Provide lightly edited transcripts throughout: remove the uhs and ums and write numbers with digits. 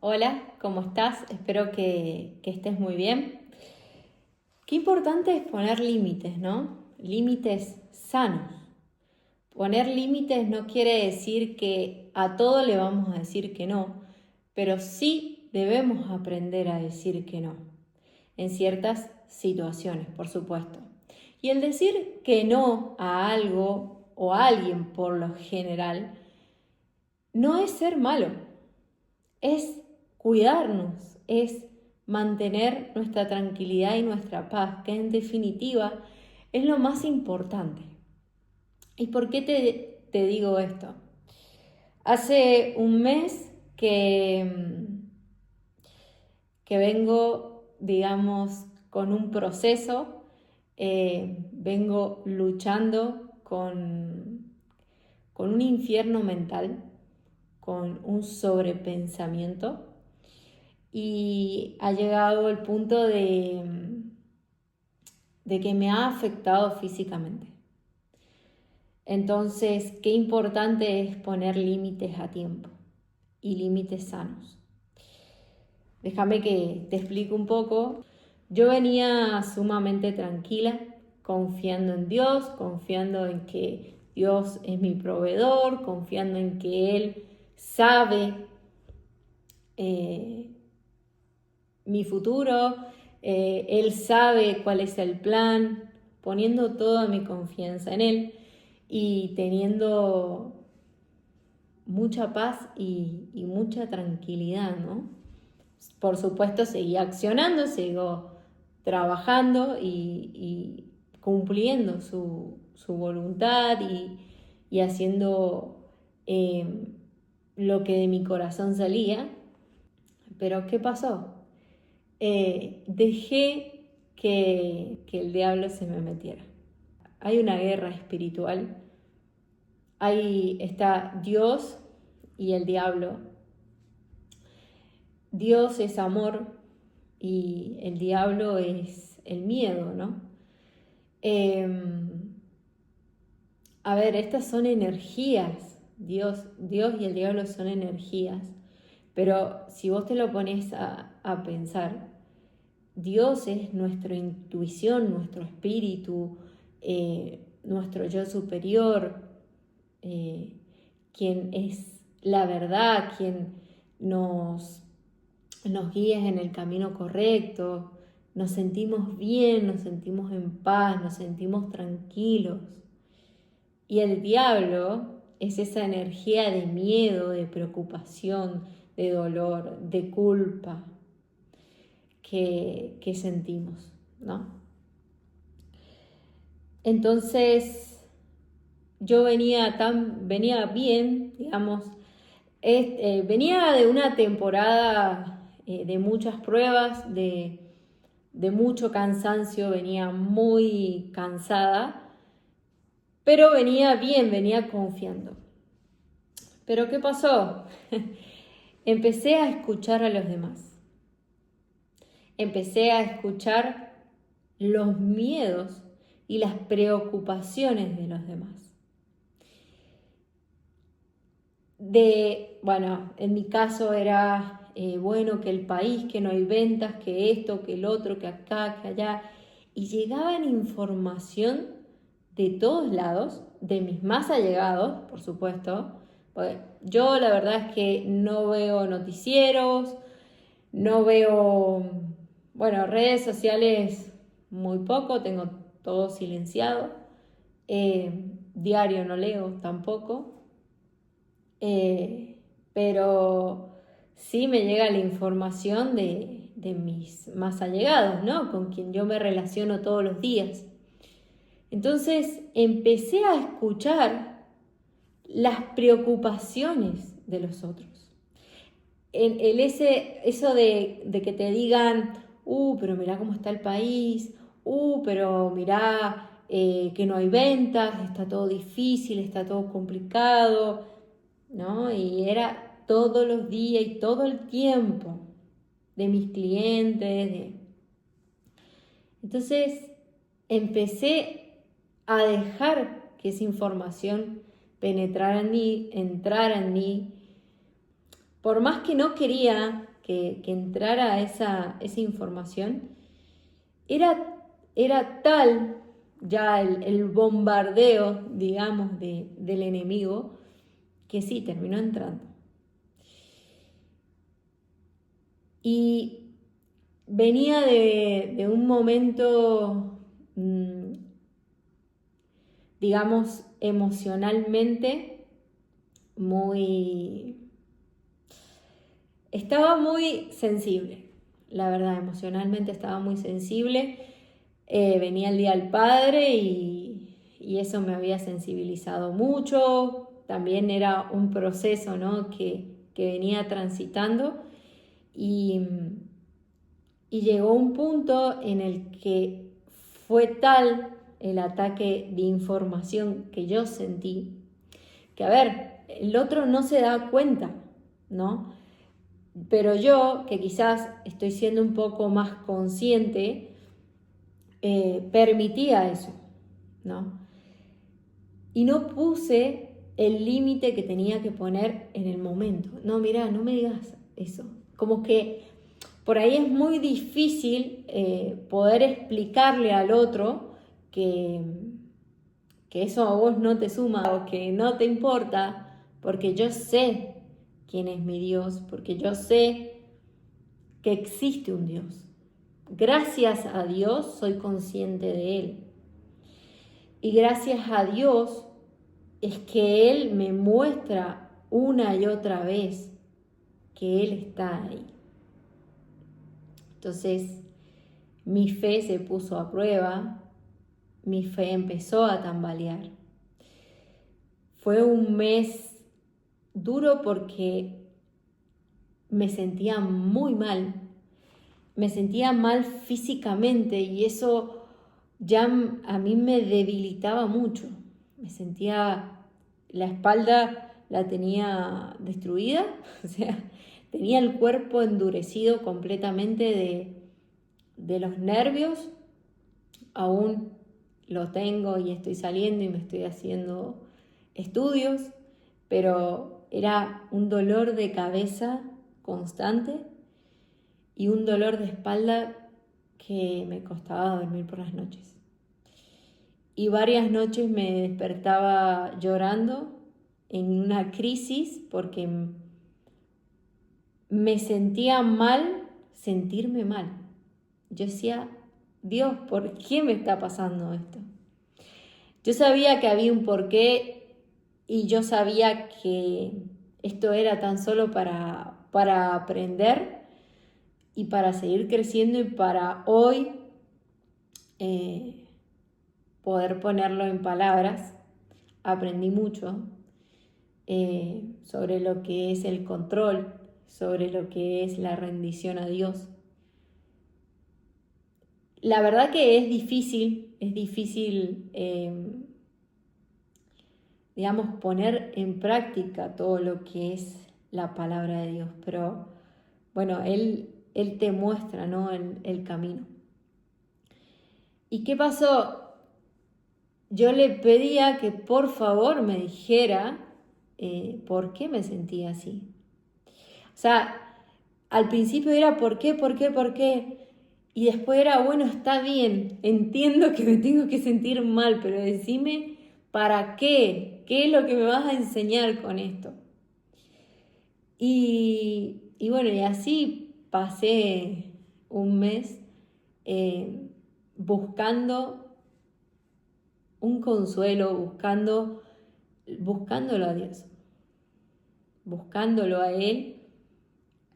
Hola, ¿cómo estás? Espero que estés muy bien. Qué importante es poner límites, ¿no? Límites sanos. Poner límites no quiere decir que a todo le vamos a decir que no, pero sí debemos aprender a decir que no, en ciertas situaciones, por supuesto. Y el decir que no a algo o a alguien por lo general no es ser malo. Es cuidarnos, es mantener nuestra tranquilidad y nuestra paz, que en definitiva es lo más importante. ¿Y por qué te digo esto? Hace un mes que vengo, digamos, con un proceso, vengo luchando con un infierno mental, con un sobrepensamiento. Y ha llegado el punto de que me ha afectado físicamente. Entonces, qué importante es poner límites a tiempo y límites sanos. Déjame que te explique un poco. Yo venía sumamente tranquila, confiando en Dios, confiando en que Dios es mi proveedor, confiando en que Él sabe mi futuro, Él sabe cuál es el plan, poniendo toda mi confianza en Él y teniendo mucha paz y mucha tranquilidad, ¿no? Por supuesto, seguí accionando, sigo trabajando y cumpliendo su voluntad y haciendo lo que de mi corazón salía. Pero ¿qué pasó? Dejé que el diablo se me metiera. Hay una guerra espiritual. Ahí está Dios y el diablo. Dios es amor y el diablo es el miedo, ¿no? A ver, estas son energías. Dios y el diablo son energías. Pero si vos te lo pones a pensar, Dios es nuestra intuición, nuestro espíritu, nuestro yo superior, quien es la verdad, quien nos guía en el camino correcto, nos sentimos bien, nos sentimos en paz, nos sentimos tranquilos. Y el diablo es esa energía de miedo, de preocupación, de dolor, de culpa que sentimos, ¿no? Entonces yo venía bien, digamos, venía de una temporada de muchas pruebas, de mucho cansancio, venía muy cansada, pero venía bien, venía confiando. Pero ¿qué pasó? Empecé a escuchar a los demás. Empecé a escuchar los miedos y las preocupaciones de los demás. Bueno, en mi caso era, bueno, que el país, que no hay ventas, que esto, que el otro, que acá, que allá. Y llegaban información de todos lados, de mis más allegados, por supuesto. Porque yo la verdad es que no veo noticieros, no veo, bueno, redes sociales muy poco, tengo todo silenciado. Diario no leo tampoco. Pero sí me llega la información de mis más allegados, ¿no? Con quien yo me relaciono todos los días. Entonces empecé a escuchar las preocupaciones de los otros. Eso de que te digan, pero mirá cómo está el país, pero mirá que no hay ventas, está todo difícil, está todo complicado, ¿no? Y era todos los días y todo el tiempo de mis clientes. Entonces empecé a dejar que esa información penetrara en mí, entrara en mí. Por más que no quería, que entrara esa información, era tal ya el bombardeo, digamos, del enemigo, que sí, terminó entrando. Y venía de un momento, digamos, emocionalmente estaba muy sensible, la verdad, emocionalmente estaba muy sensible. Venía el Día del Padre y eso me había sensibilizado mucho. También era un proceso, ¿no?, que venía transitando y, y llegó un punto en el que fue tal el ataque de información que yo sentí, que a ver, el otro no se da cuenta, ¿no? Pero yo, que quizás estoy siendo un poco más consciente, permitía eso, ¿no? Y no puse el límite que tenía que poner en el momento. No, mira, no me digas eso. Como que por ahí es muy difícil poder explicarle al otro que eso a vos no te suma o que no te importa, porque yo sé quién es mi Dios, porque yo sé que existe un Dios. Gracias a Dios soy consciente de Él. Y gracias a Dios es que Él me muestra una y otra vez que Él está ahí. Entonces, mi fe se puso a prueba, mi fe empezó a tambalear. Fue un mes duro porque me sentía muy mal, me sentía mal físicamente y eso ya a mí me debilitaba mucho. Me sentía, la espalda la tenía destruida, o sea, tenía el cuerpo endurecido completamente de los nervios. Aún lo tengo y estoy saliendo y me estoy haciendo estudios, pero era un dolor de cabeza constante y un dolor de espalda que me costaba dormir por las noches. Y varias noches me despertaba llorando en una crisis porque me sentía mal sentirme mal. Yo decía, Dios, ¿por qué me está pasando esto? Yo sabía que había un porqué y yo sabía que esto era tan solo para aprender y para seguir creciendo y para hoy poder ponerlo en palabras. Aprendí mucho sobre lo que es el control, sobre lo que es la rendición a Dios. La verdad que es difícil, digamos, poner en práctica todo lo que es la palabra de Dios, pero bueno, Él te muestra, ¿no?, el camino. ¿Y qué pasó? Yo le pedía que por favor me dijera por qué me sentía así. O sea, al principio era por qué, y después era, bueno, está bien, entiendo que me tengo que sentir mal, pero decime para qué es lo que me vas a enseñar con esto. Y bueno, y así pasé un mes buscando un consuelo, buscándolo a Dios, buscándolo a Él,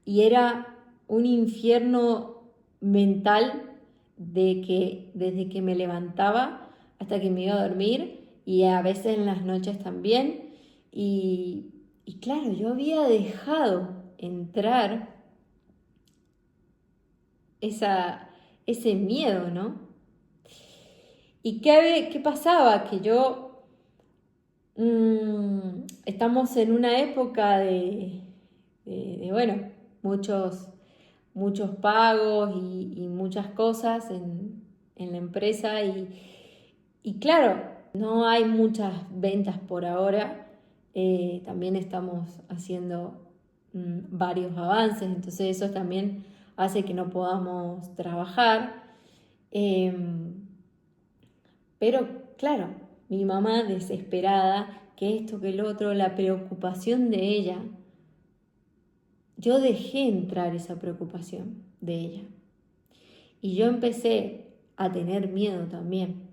y era un infierno mental de que desde que me levantaba hasta que me iba a dormir y a veces en las noches también, y claro, yo había dejado entrar ese miedo, ¿no? ¿Y qué pasaba? Que yo estamos en una época bueno, muchos pagos y muchas cosas en la empresa y claro, no hay muchas ventas por ahora. También estamos haciendo varios avances, entonces eso también hace que no podamos trabajar. Pero claro, mi mamá desesperada, que esto, que el otro, la preocupación de ella, yo dejé entrar esa preocupación de ella. Y yo empecé a tener miedo también.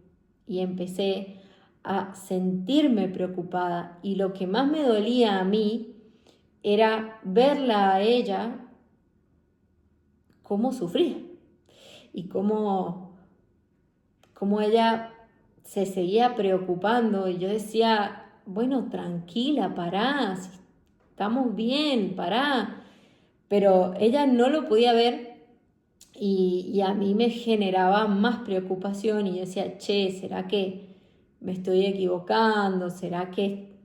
Y empecé a sentirme preocupada. Y lo que más me dolía a mí era verla a ella cómo sufría. Y cómo ella se seguía preocupando. Y yo decía, bueno, tranquila, pará, si estamos bien, pará. Pero ella no lo podía ver. Y a mí me generaba más preocupación y yo decía, che, ¿será que me estoy equivocando? ¿Será que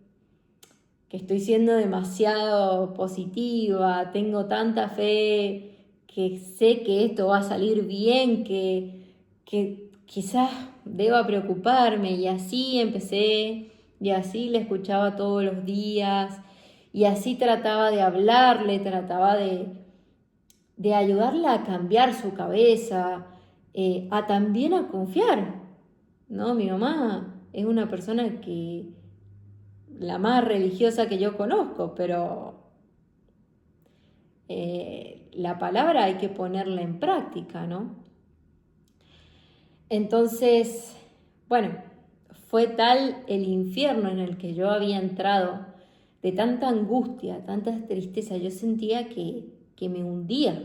estoy siendo demasiado positiva? Tengo tanta fe que sé que esto va a salir bien, que quizás deba preocuparme. Y así empecé, y así le escuchaba todos los días, y así trataba de hablarle, trataba de ayudarla a cambiar su cabeza, a también a confiar, ¿no? Mi mamá es una persona que, la más religiosa que yo conozco, pero la palabra hay que ponerla en práctica, ¿no? Entonces, bueno, fue tal el infierno en el que yo había entrado, de tanta angustia, tanta tristeza, yo sentía que me hundía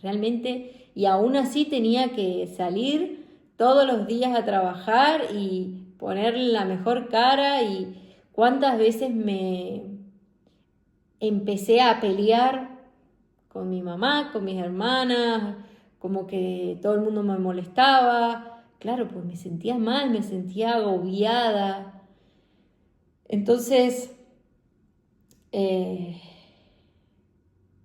realmente, y aún así tenía que salir todos los días a trabajar y poner la mejor cara. Y cuántas veces me empecé a pelear con mi mamá, con mis hermanas, como que todo el mundo me molestaba. Claro, pues me sentía mal, me sentía agobiada. Entonces,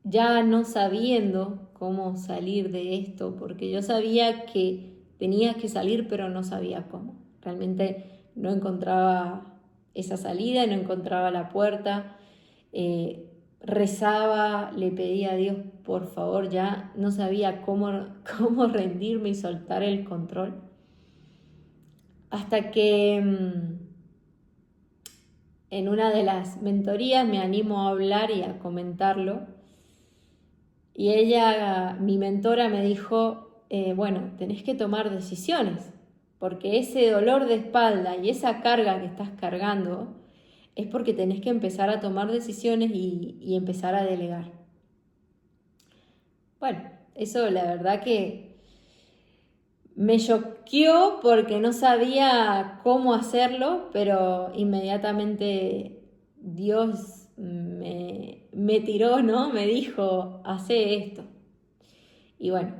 ya no sabiendo cómo salir de esto, porque yo sabía que tenía que salir, pero no sabía cómo. Realmente no encontraba esa salida, no encontraba la puerta. Rezaba, le pedía a Dios, por favor, ya no sabía cómo rendirme y soltar el control. Hasta que en una de las mentorías me animo a hablar y a comentarlo. Y ella, mi mentora, me dijo, bueno, tenés que tomar decisiones, porque ese dolor de espalda y esa carga que estás cargando es porque tenés que empezar a tomar decisiones y empezar a delegar. Bueno, eso la verdad que me choqueó porque no sabía cómo hacerlo, pero inmediatamente Dios me tiró, ¿no? Me dijo, hacé esto. Y bueno,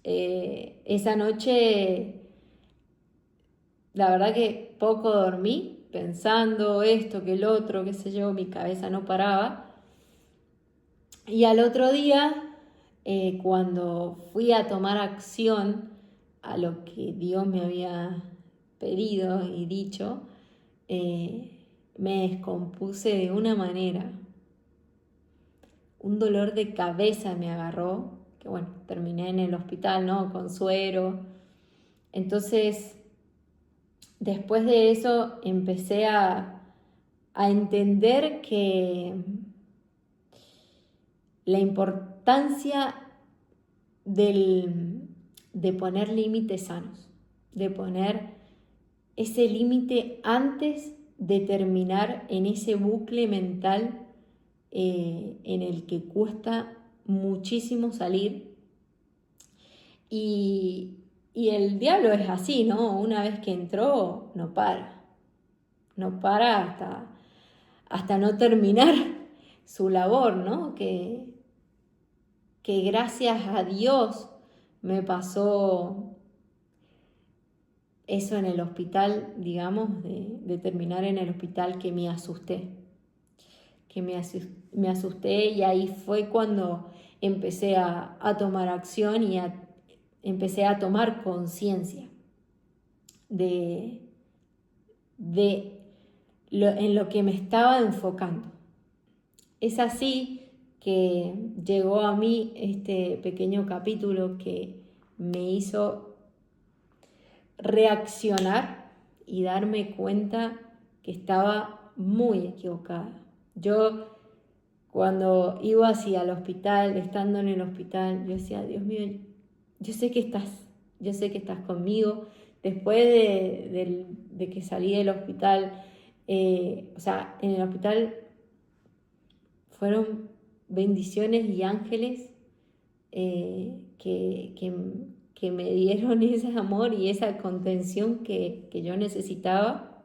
esa noche la verdad que poco dormí, pensando esto, que el otro, qué sé yo, mi cabeza no paraba. Y al otro día, cuando fui a tomar acción a lo que Dios me había pedido y dicho, me descompuse de una manera. Un dolor de cabeza me agarró, que bueno, terminé en el hospital, ¿no? Con suero. Entonces, después de eso empecé a entender que la importancia de poner límites sanos, de poner ese límite antes de terminar en ese bucle mental en el que cuesta muchísimo salir. Y el diablo es así, ¿no? Una vez que entró, no para. No para hasta no terminar su labor, ¿no? Que gracias a Dios me pasó eso en el hospital, digamos, de terminar en el hospital, que me asusté. Me asusté, y ahí fue cuando empecé a tomar acción y empecé a tomar conciencia de en lo que me estaba enfocando. Es así que llegó a mí este pequeño capítulo que me hizo reaccionar y darme cuenta que estaba muy equivocada. Yo cuando iba hacia el hospital, estando en el hospital, yo decía, Dios mío, yo sé que estás conmigo. Después de que salí del hospital, en el hospital fueron bendiciones y ángeles que me dieron ese amor y esa contención que yo necesitaba.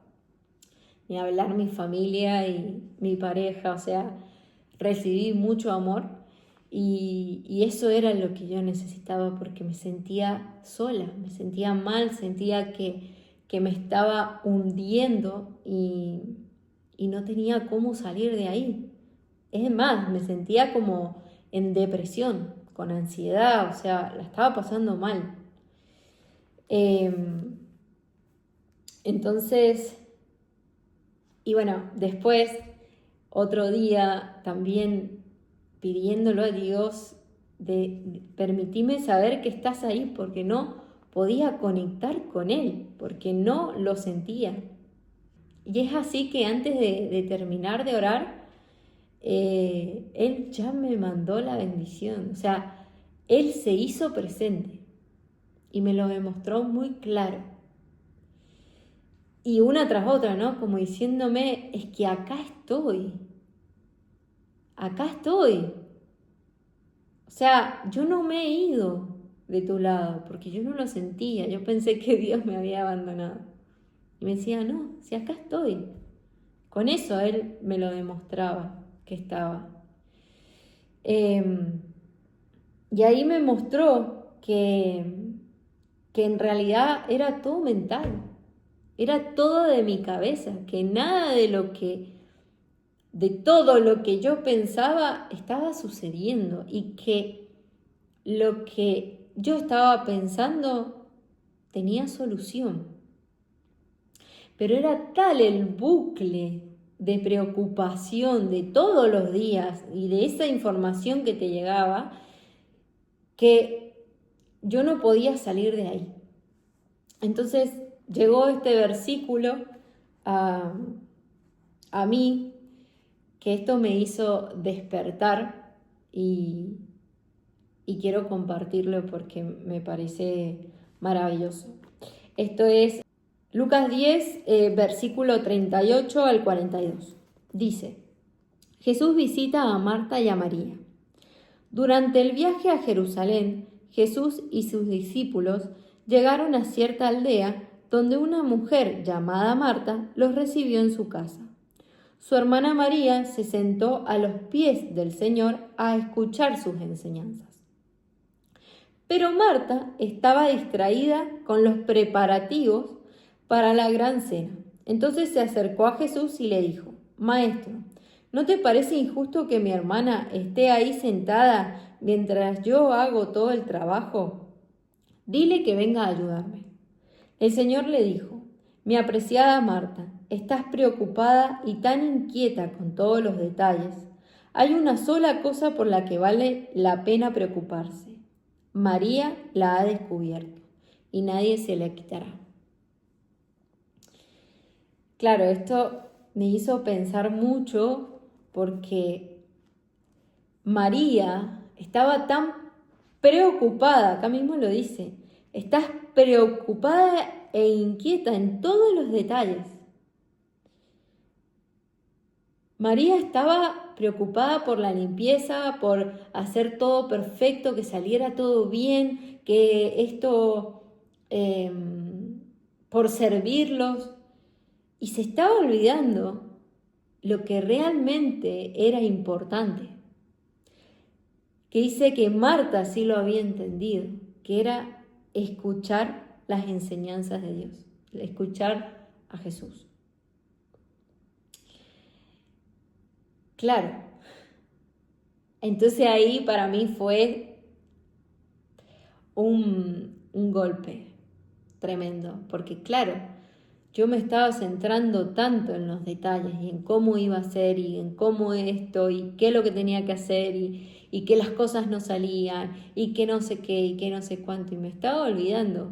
Ni hablar mi familia y mi pareja, recibí mucho amor y eso era lo que yo necesitaba porque me sentía sola, me sentía mal, sentía que me estaba hundiendo y no tenía cómo salir de ahí. Es más, me sentía como en depresión, con ansiedad, la estaba pasando mal. Entonces, y bueno, después, otro día también pidiéndolo a Dios de permitime saber que estás ahí porque no podía conectar con Él, porque no lo sentía. Y es así que antes de terminar de orar, Él ya me mandó la bendición. Él se hizo presente y me lo demostró muy claro. Y una tras otra, ¿no? Como diciéndome, es que acá estoy. Yo no me he ido de tu lado porque yo no lo sentía. Yo pensé que Dios me había abandonado. Y me decía, no, si acá estoy. Con eso Él me lo demostraba que estaba. Y ahí me mostró que en realidad era todo mental. Era todo de mi cabeza, que nada de todo lo que yo pensaba estaba sucediendo y que lo que yo estaba pensando tenía solución. Pero era tal el bucle de preocupación de todos los días y de esa información que te llegaba que yo no podía salir de ahí. Entonces llegó este versículo a mí, que esto me hizo despertar y quiero compartirlo porque me parece maravilloso. Esto es Lucas 10, versículo 38 al 42. Dice, Jesús visita a Marta y a María. Durante el viaje a Jerusalén, Jesús y sus discípulos llegaron a cierta aldea donde una mujer llamada Marta los recibió en su casa. Su hermana María se sentó a los pies del Señor a escuchar sus enseñanzas. Pero Marta estaba distraída con los preparativos para la gran cena. Entonces se acercó a Jesús y le dijo, Maestro, ¿no te parece injusto que mi hermana esté ahí sentada mientras yo hago todo el trabajo? Dile que venga a ayudarme. El Señor le dijo, mi apreciada Marta, estás preocupada y tan inquieta con todos los detalles. Hay una sola cosa por la que vale la pena preocuparse. María la ha descubierto y nadie se la quitará. Claro, esto me hizo pensar mucho porque María estaba tan preocupada, acá mismo lo dice, estás preocupada e inquieta en todos los detalles. María estaba preocupada por la limpieza, por hacer todo perfecto, que saliera todo bien, que esto, por servirlos, y se estaba olvidando lo que realmente era importante, que dice que Marta sí lo había entendido, que era escuchar las enseñanzas de Dios, escuchar a Jesús. Claro, entonces ahí para mí fue un golpe tremendo, porque claro, yo me estaba centrando tanto en los detalles y en cómo iba a ser y en cómo esto y qué es lo que tenía que hacer y que las cosas no salían y que no sé qué y que no sé cuánto. Y me estaba olvidando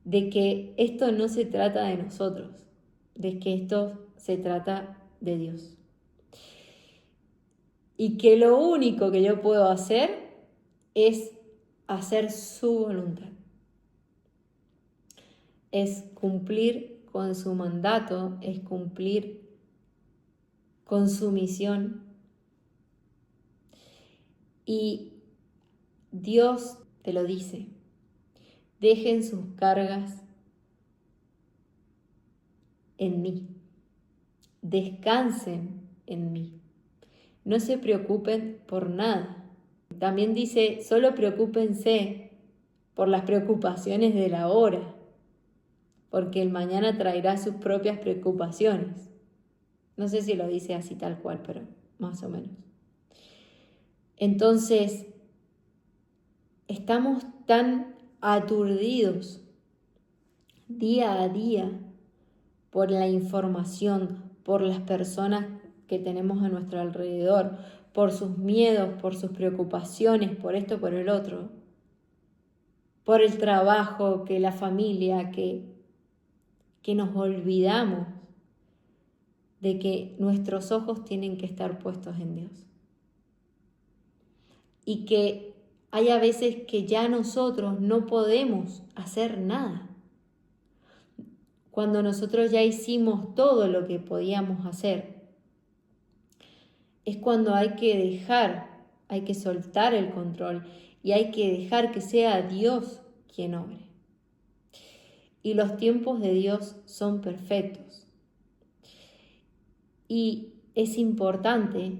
de que esto no se trata de nosotros, de que esto se trata de Dios. Y que lo único que yo puedo hacer es hacer su voluntad. Es cumplir con su mandato, es cumplir con su misión. Y Dios te lo dice, dejen sus cargas en mí, descansen en mí, no se preocupen por nada. También dice, solo preocúpense por las preocupaciones de la hora, porque el mañana traerá sus propias preocupaciones. No sé si lo dice así tal cual, pero más o menos. Entonces, estamos tan aturdidos día a día por la información, por las personas que tenemos a nuestro alrededor, por sus miedos, por sus preocupaciones, por esto, por el otro, por el trabajo, que la familia, que nos olvidamos de que nuestros ojos tienen que estar puestos en Dios. Y que hay a veces que ya nosotros no podemos hacer nada. Cuando nosotros ya hicimos todo lo que podíamos hacer, es cuando hay que soltar el control y hay que dejar que sea Dios quien obre. Y los tiempos de Dios son perfectos. Y es importante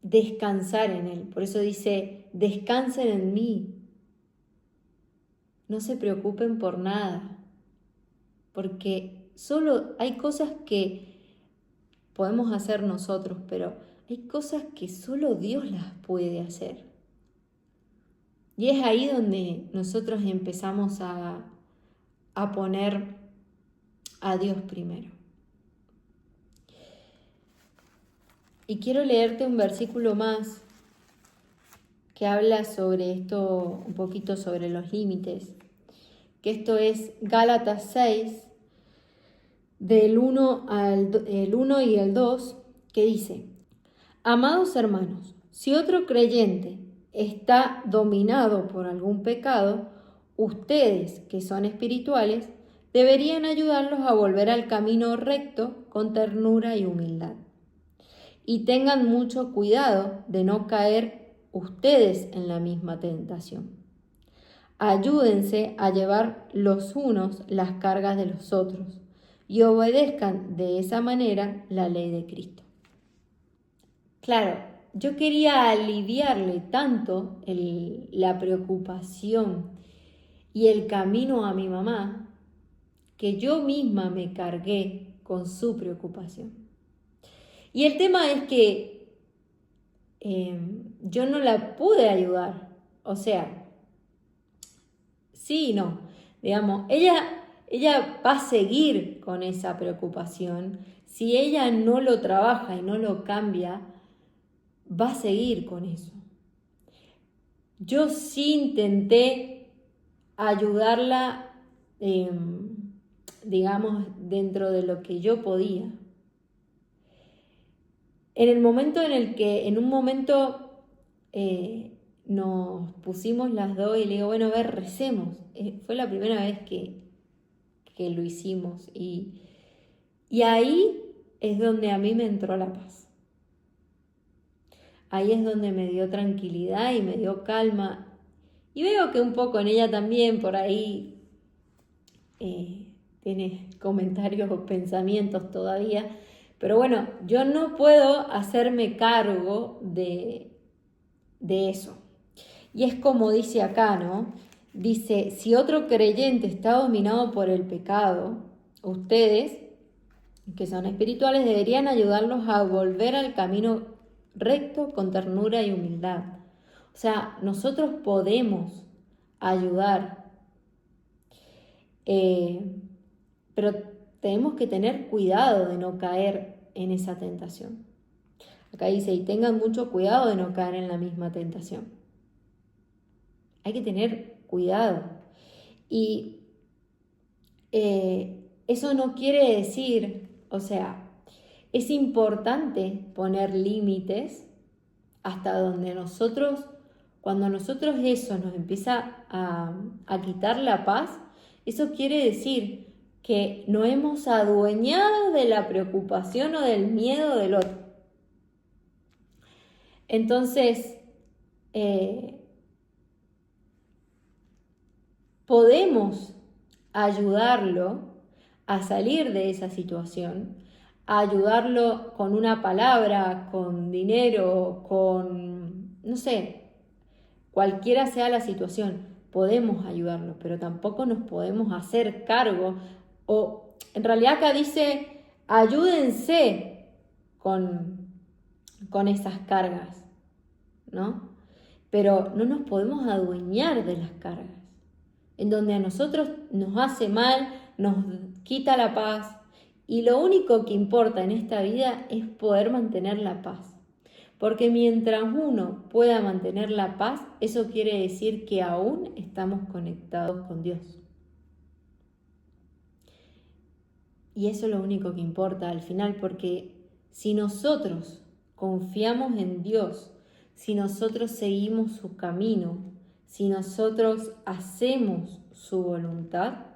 descansar en Él. Por eso dice, descansen en mí. No se preocupen por nada. Porque solo hay cosas que podemos hacer nosotros, pero hay cosas que solo Dios las puede hacer. Y es ahí donde nosotros empezamos a poner a Dios primero. Y quiero leerte un versículo más que habla sobre esto, un poquito sobre los límites, que esto es Gálatas 6, del 1 y el 2, que dice, amados hermanos, si otro creyente está dominado por algún pecado, ustedes, que son espirituales, deberían ayudarlos a volver al camino recto con ternura y humildad. Y tengan mucho cuidado de no caer ustedes en la misma tentación. Ayúdense a llevar los unos las cargas de los otros y obedezcan de esa manera la ley de Cristo. Claro, yo quería aliviarle tanto la preocupación y el camino a mi mamá que yo misma me cargué con su preocupación. Y el tema es que yo no la pude ayudar. O sea, sí y no. Digamos, ella va a seguir con esa preocupación. Si ella no lo trabaja y no lo cambia, va a seguir con eso. Yo sí intenté ayudarla, digamos, dentro de lo que yo podía. En el momento en un momento nos pusimos las dos y le digo, bueno, a ver, recemos. Fue la primera vez que lo hicimos y ahí es donde a mí me entró la paz. Ahí es donde me dio tranquilidad y me dio calma. Y veo que un poco en ella también por ahí tiene comentarios o pensamientos todavía. Pero bueno, yo no puedo hacerme cargo de eso. Y es como dice acá, ¿no? Dice, si otro creyente está dominado por el pecado, ustedes, que son espirituales, deberían ayudarlos a volver al camino recto con ternura y humildad. O sea, nosotros podemos ayudar Pero tenemos que tener cuidado de no caer en esa tentación. Acá dice, y tengan mucho cuidado de no caer en la misma tentación. Hay que tener cuidado. Y eso no quiere decir, o sea, es importante poner límites hasta donde cuando nosotros eso nos empieza a quitar la paz, eso quiere decir que nos hemos adueñado de la preocupación o del miedo del otro. Entonces, podemos ayudarlo a salir de esa situación, a ayudarlo con una palabra, con dinero, con, no sé, cualquiera sea la situación, podemos ayudarlo, pero tampoco nos podemos hacer cargo, o en realidad acá dice, ayúdense con esas cargas, ¿no? Pero no nos podemos adueñar de las cargas, en donde a nosotros nos hace mal, nos quita la paz, y lo único que importa en esta vida es poder mantener la paz. Porque mientras uno pueda mantener la paz, eso quiere decir que aún estamos conectados con Dios. Y eso es lo único que importa al final, porque si nosotros confiamos en Dios, si nosotros seguimos su camino, si nosotros hacemos su voluntad,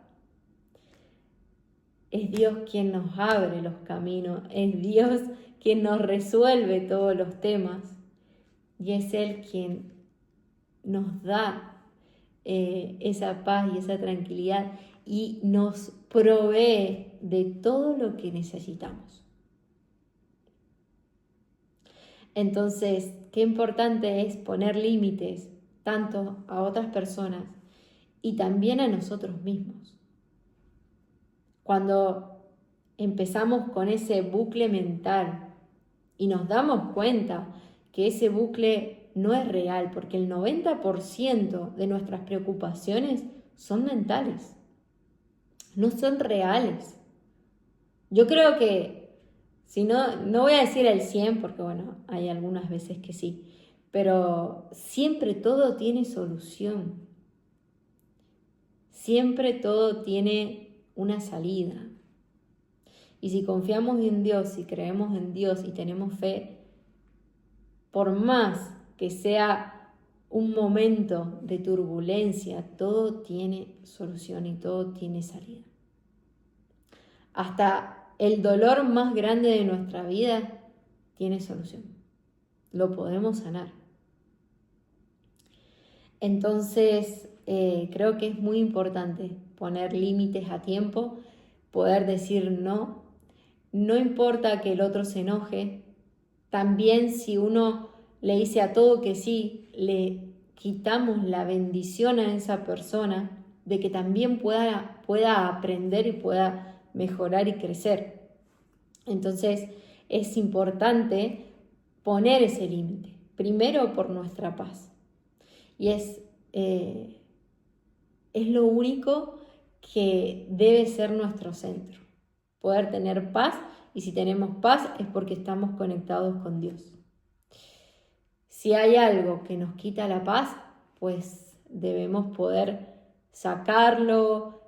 es Dios quien nos abre los caminos, es Dios quien nos resuelve todos los temas y es Él quien nos da esa paz y esa tranquilidad y nos provee de todo lo que necesitamos. Entonces, qué importante es poner límites tanto a otras personas y también a nosotros mismos. Cuando empezamos con ese bucle mental y nos damos cuenta que ese bucle no es real, porque el 90% de nuestras preocupaciones son mentales, no son reales. Yo creo que, si no voy a decir el 100, porque bueno, hay algunas veces que sí, pero siempre todo tiene solución. Siempre todo tiene una salida. Y si confiamos en Dios, si creemos en Dios y tenemos fe, por más que sea un momento de turbulencia, todo tiene solución y todo tiene salida. Hasta el dolor más grande de nuestra vida tiene solución. Lo podemos sanar. Entonces, creo que es muy importante poner límites a tiempo, poder decir no. No importa que el otro se enoje. También si uno le dice a todo que sí, le quitamos la bendición a esa persona de que también pueda aprender y pueda mejorar y crecer. Entonces es importante poner ese límite, primero por nuestra paz. Y es lo único que debe ser nuestro centro, poder tener paz, y si tenemos paz es porque estamos conectados con Dios. Si hay algo que nos quita la paz, pues debemos poder sacarlo,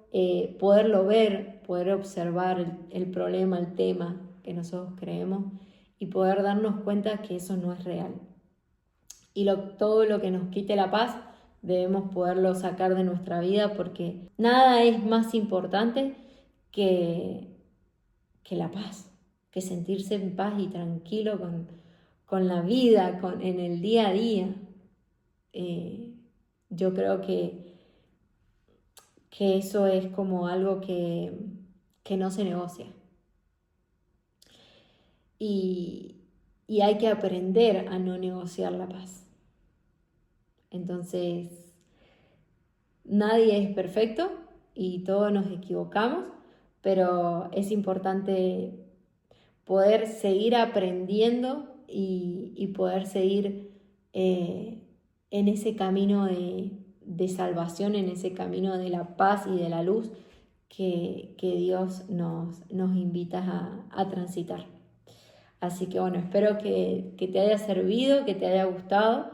poderlo ver, poder observar el problema, el tema que nosotros creemos y poder darnos cuenta que eso no es real. Y todo lo que nos quite la paz debemos poderlo sacar de nuestra vida, porque nada es más importante que la paz, que sentirse en paz y tranquilo con la vida, en el día a día. Yo creo que eso es como algo que no se negocia. Y hay que aprender a no negociar la paz. Entonces, nadie es perfecto y todos nos equivocamos, pero es importante poder seguir aprendiendo y poder seguir en ese camino de salvación, en ese camino de la paz y de la luz que Dios nos invita a transitar. Así que bueno, espero que te haya servido, que te haya gustado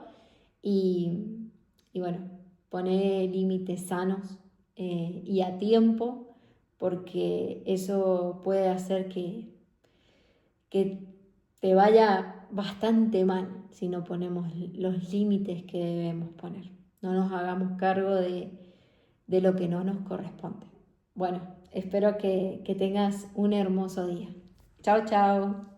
y bueno, poné límites sanos y a tiempo, porque eso puede hacer que te vaya bastante mal si no ponemos los límites que debemos poner. No nos hagamos cargo de lo que no nos corresponde. Bueno, espero que tengas un hermoso día. Chao, chao.